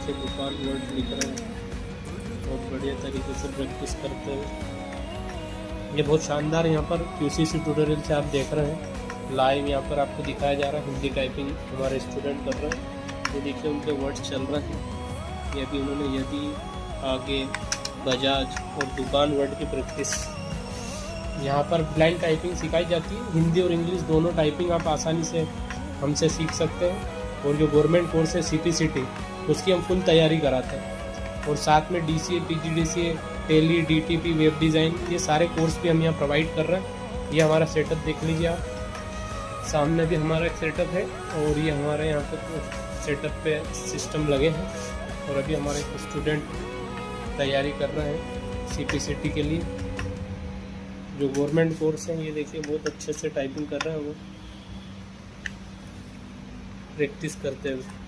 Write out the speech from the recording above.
देखिए दुकान वर्ड लिख रहे हैं, बहुत बढ़िया तरीके से प्रैक्टिस करते हुए। ये बहुत शानदार यहाँ पर QCC ट्यूटोरियल से आप देख रहे हैं, लाइव यहाँ पर आपको दिखाया जा रहा है। हिंदी टाइपिंग हमारे स्टूडेंट कर रहे हैं, ये देखिए उनके वर्ड्स चल रहे हैं। ये अभी उन्होंने यदि, आगे, बजाज और दुकान वर्ड की प्रैक्टिस। यहाँ पर ब्लाइंड टाइपिंग सिखाई जाती है, हिंदी और इंग्लिश दोनों टाइपिंग आप आसानी से हमसे सीख सकते हैं। और जो गवर्नमेंट कोर्स है CPCT, उसकी हम फुल तैयारी कराते हैं। और साथ में DCA, PGDCA, Tally, DTP, web design, ये सारे कोर्स भी हम यहाँ प्रोवाइड कर रहे हैं। ये हमारा सेटअप देख लीजिए आप, सामने भी हमारा एक सेटअप है और ये हमारे यहाँ पर सेटअप पे सिस्टम लगे हैं। और अभी हमारे स्टूडेंट तैयारी कर रहे हैं CPCT के लिए। जो गवर्नमेंट कोर्स है, ये देखिए बहुत अच्छे से टाइपिंग कर रहे हैं वो, प्रैक्टिस करते हुए।